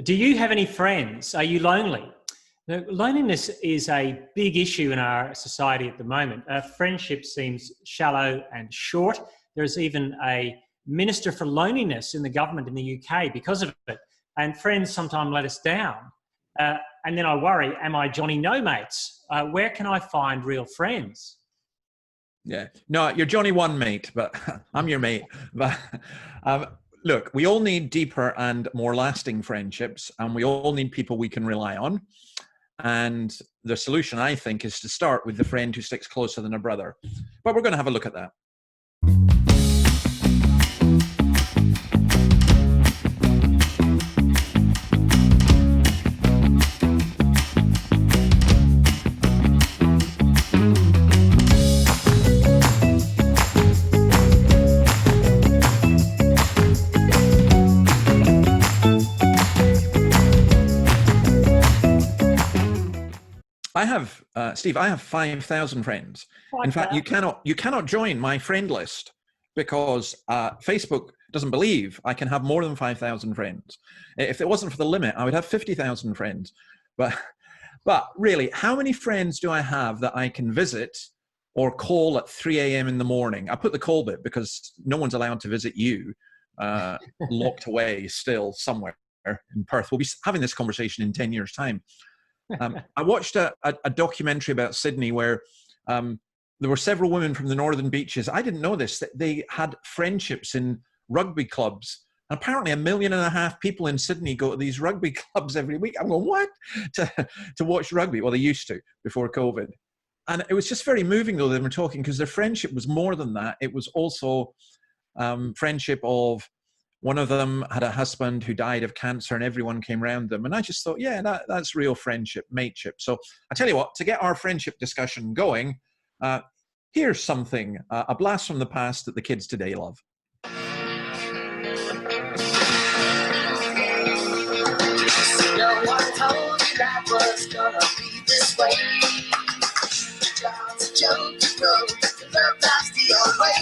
Do you have any friends? Are you lonely? Now, loneliness is a big issue in our society at the moment. Friendship seems shallow and short. There's even a minister for loneliness in the government in the UK because of it. And friends sometimes let us down. And then I worry, am I Johnny No Mates? Where can I find real friends? Yeah, no, you're Johnny One Mate, but I'm your mate. But look, we all need deeper and more lasting friendships, and we all need people we can rely on. And the solution, I think, is to start with the friend who sticks closer than a brother. But we're going to have a look at that. I have, Steve, I have 5,000 friends. In fact, you cannot join my friend list because Facebook doesn't believe I can have more than 5,000 friends. If it wasn't for the limit, I would have 50,000 friends. But really, how many friends do I have that I can visit or call at 3 a.m. in the morning? I put the call bit because no one's allowed to visit you, locked away still somewhere in Perth. We'll be having this conversation in 10 years' time. I watched a documentary about Sydney where there were several women from the northern beaches. I didn't know this, that they had friendships in rugby clubs. And apparently 1.5 million people in Sydney go to these rugby clubs every week. I'm going, what? To watch rugby? Well, they used to before COVID. And it was just very moving, though, they were talking, because their friendship was more than that. It was also friendship of one of them had a husband who died of cancer and everyone came around them. And I just thought, yeah, that's real friendship, mateship. So I tell you what, to get our friendship discussion going, here's something, a blast from the past that the kids today love. No one told you that was gonna be this way. Job's a joke, you know, love that's the old way.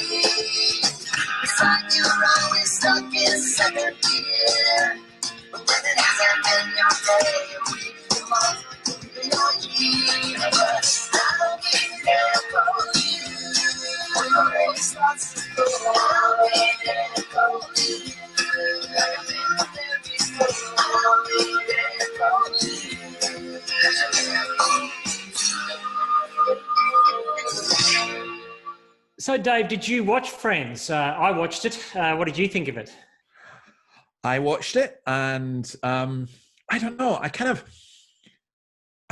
It's like you're always stuck in second gear. But when it hasn't been your day, your week, your month, even your year. But I'll be there for you. When the rain starts to fall, I'll be there for you. Like I've been there before, I'll be there for you. So, Dave, did you watch Friends? I watched it. What did you think of it? I watched it, and I don't know. I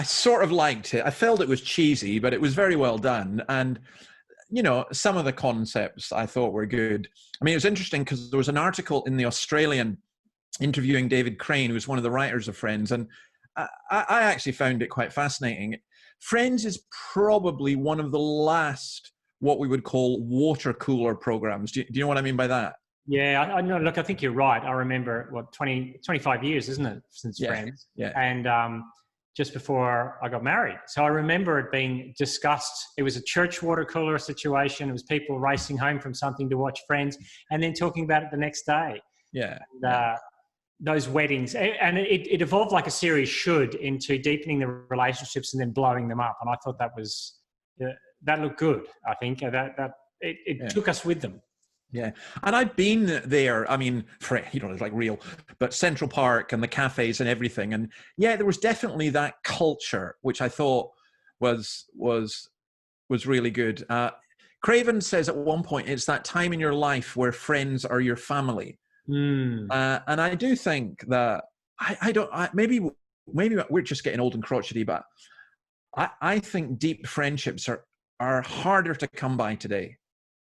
sort of liked it. I felt it was cheesy, but it was very well done. And, you know, some of the concepts I thought were good. I mean, it was interesting because there was an article in The Australian interviewing David Crane, who's one of the writers of Friends, and I actually found it quite fascinating. Friends is probably one of the last what we would call water cooler programs. Do you know what I mean by that? Yeah, I know. Look, I think you're right. I remember, 25 years, isn't it, since Friends? Yeah. And just before I got married. So I remember it being discussed. It was a church water cooler situation. It was people racing home from something to watch Friends and then talking about it the next day. Yeah. And, those weddings. And it evolved like a series should into deepening the relationships and then blowing them up. And I thought that was... that looked good, I think. It took us with them. Yeah. And I've been there, I mean, for, you know, it's like real, but Central Park and the cafes and everything. And yeah, there was definitely that culture, which I thought was really good. Craven says at one point, it's that time in your life where friends are your family. And I do think that, maybe we're just getting old and crotchety, but I think deep friendships are harder to come by today.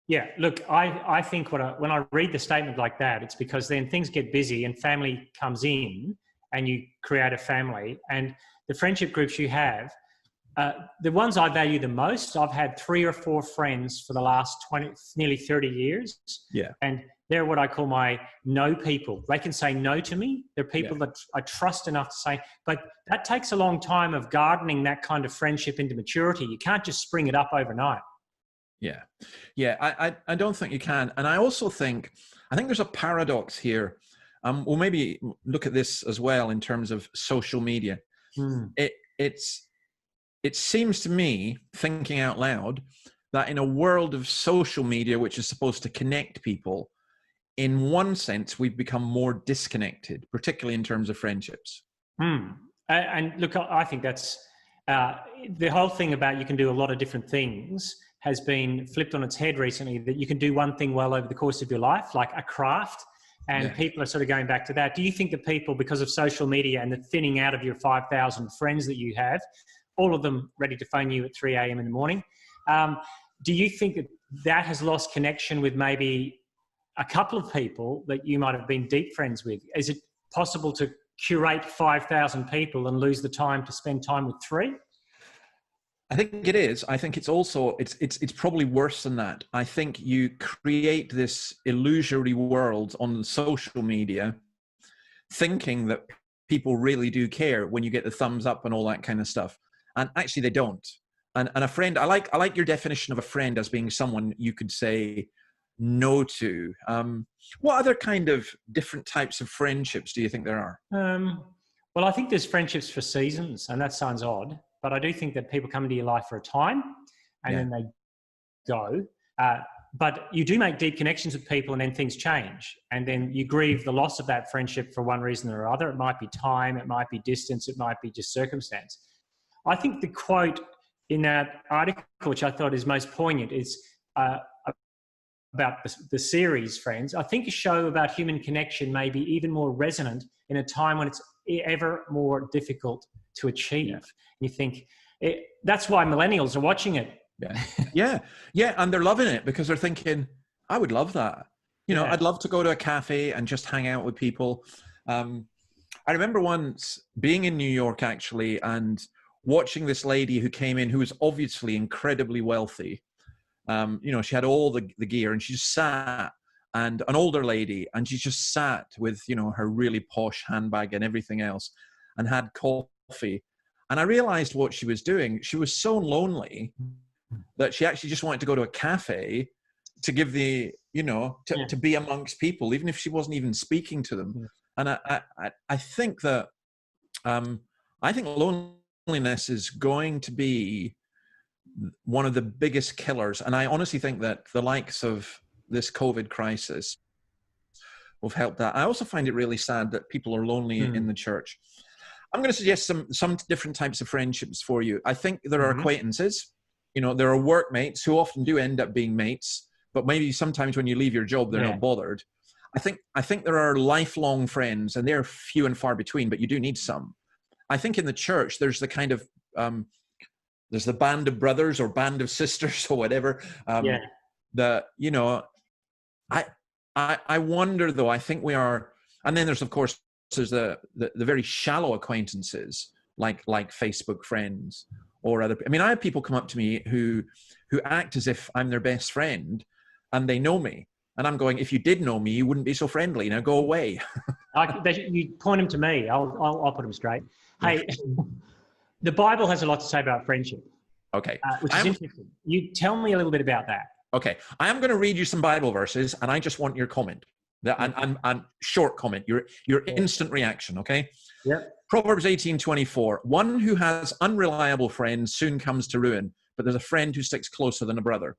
Yeah, look, I think when I read the statement like that, it's because then things get busy and family comes in and you create a family. And the friendship groups you have, the ones I value the most, I've had 3 or 4 friends for the last nearly 30 years. Yeah. And they're what I call my no people. They can say no to me. They're people that I trust enough to say, but that takes a long time of gardening that kind of friendship into maturity. You can't just spring it up overnight. Yeah. Yeah. I don't think you can. And I also think there's a paradox here We'll maybe look at this as well in terms of social media. It seems to me, thinking out loud, that in a world of social media, which is supposed to connect people, in one sense, we've become more disconnected, particularly in terms of friendships. And look, I think that's the whole thing about you can do a lot of different things has been flipped on its head recently, that you can do one thing well over the course of your life, like a craft, and people are sort of going back to that. Do you think that people, because of social media and the thinning out of your 5,000 friends that you have, all of them ready to phone you at 3 a.m. in the morning, do you think that that has lost connection with maybe a couple of people that you might have been deep friends with? Is it possible to curate 5,000 people and lose the time to spend time with 3? I think it is. I think it's also, it's probably worse than that. I think you create this illusory world on social media thinking that people really do care when you get the thumbs up and all that kind of stuff. And actually they don't. And a friend, I like your definition of a friend as being someone you could say no to. What other kind of different types of friendships do you think there are? Well, I think there's friendships for seasons, and that sounds odd, but I do think that people come into your life for a time and then they go. But you do make deep connections with people and then things change. And then you grieve the loss of that friendship for one reason or other. It might be time, it might be distance, it might be just circumstance. I think the quote in that article, which I thought is most poignant, is about the series Friends. I think a show about human connection may be even more resonant in a time when it's ever more difficult to achieve. And you think, that's why millennials are watching it. Yeah. And they're loving it because they're thinking, I would love that. You know, I'd love to go to a cafe and just hang out with people. I remember once being in New York, actually, and watching this lady who came in who was obviously incredibly wealthy. You know, she had all the gear, and she just sat, and an older lady, and she just sat with, you know, her really posh handbag and everything else, and had coffee. And I realized what she was doing. She was so lonely that she actually just wanted to go to a cafe to give the, you know, to be amongst people, even if she wasn't even speaking to them. And I think that, I think loneliness is going to be one of the biggest killers. And I honestly think that the likes of this COVID crisis will help that. I also find it really sad that people are lonely in the church. I'm going to suggest some different types of friendships for you. I think there are acquaintances. You know, there are workmates who often do end up being mates, but maybe sometimes when you leave your job, they're not bothered. I think there are lifelong friends, and they're few and far between, but you do need some. I think in the church, there's the kind of, there's the band of brothers or band of sisters or whatever. The, you know, I wonder though, I think we are, and then there's, of course, there's the very shallow acquaintances like Facebook friends or other. I mean, I have people come up to me who act as if I'm their best friend and they know me. And I'm going, if you did know me, you wouldn't be so friendly. Now go away. You point them to me. I'll put them straight. Hey, the Bible has a lot to say about friendship. Okay. Which is interesting. You tell me a little bit about that. Okay. I am going to read you some Bible verses, and I just want your comment. And short comment, your instant reaction, okay? Yeah. Proverbs 18:24. One who has unreliable friends soon comes to ruin, but there's a friend who sticks closer than a brother.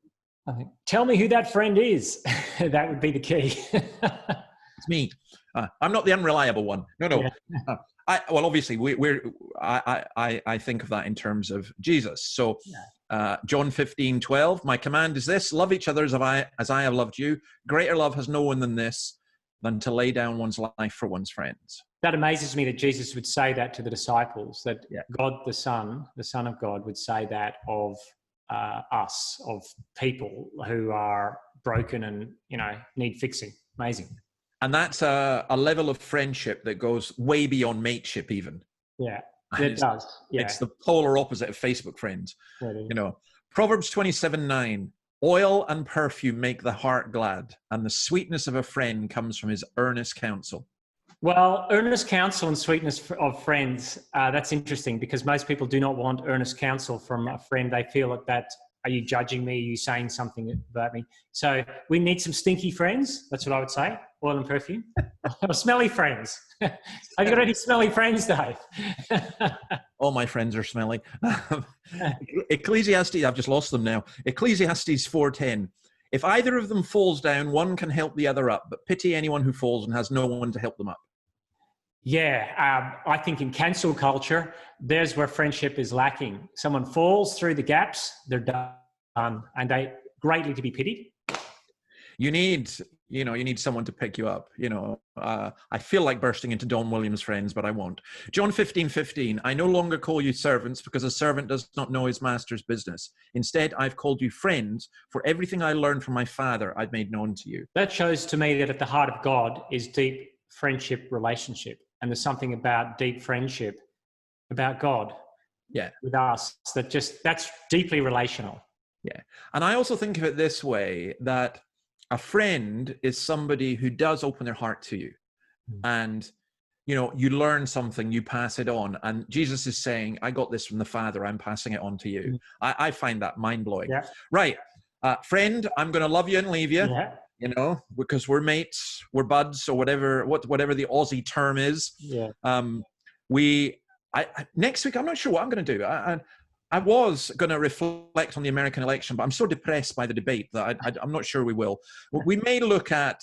Tell me who that friend is. That would be the key. It's me. I'm not the unreliable one. No. Yeah. Well, obviously, I think of that in terms of Jesus. So John 15:12, my command is this: love each other as I have loved you. Greater love has no one than this, than to lay down one's life for one's friends. That amazes me that Jesus would say that to the disciples, that God the Son of God, would say that of us, of people who are broken and, you know, need fixing. Amazing. And that's a level of friendship that goes way beyond mateship even. Yeah, it does. Yeah. It's the polar opposite of Facebook friends. You know, Proverbs 27:9, oil and perfume make the heart glad, and the sweetness of a friend comes from his earnest counsel. Well, earnest counsel and sweetness of friends, that's interesting, because most people do not want earnest counsel from a friend. They feel that are you judging me? Are you saying something about me? So we need some stinky friends. That's what I would say. Oil and perfume. Or smelly friends. Have you got any smelly friends, Dave? All my friends are smelly. Ecclesiastes, I've just lost them now. Ecclesiastes 4:10. If either of them falls down, one can help the other up, but pity anyone who falls and has no one to help them up. Yeah, I think in cancel culture, there's where friendship is lacking. Someone falls through the gaps, they're done, and they greatly to be pitied. You need someone to pick you up. I feel like bursting into Don Williams' friends, but I won't. John 15:15. I no longer call you servants, because a servant does not know his master's business. Instead, I've called you friends, for everything I learned from my Father I've made known to you. That shows to me that at the heart of God is deep friendship relationship. And there's something about deep friendship, about God, with us, that's deeply relational. Yeah. And I also think of it this way, that a friend is somebody who does open their heart to you. And, you learn something, you pass it on. And Jesus is saying, I got this from the Father, I'm passing it on to you. I find that mind-blowing. Yeah. Right. Friend, I'm going to love you and leave you. Yeah. Because we're mates, we're buds, or whatever the Aussie term is. Yeah. Next week, I'm not sure what I'm going to do. I was going to reflect on the American election, but I'm so depressed by the debate that I'm not sure we will. We may look at,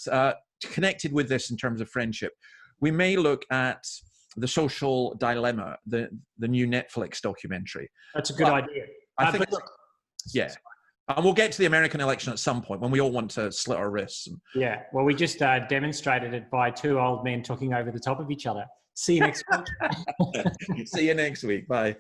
connected with this in terms of friendship, we may look at The Social Dilemma, the new Netflix documentary. That's a good idea. I think, yeah. And we'll get to the American election at some point when we all want to slit our wrists. Yeah, well, we just demonstrated it by two old men talking over the top of each other. See you next week. See you next week. Bye.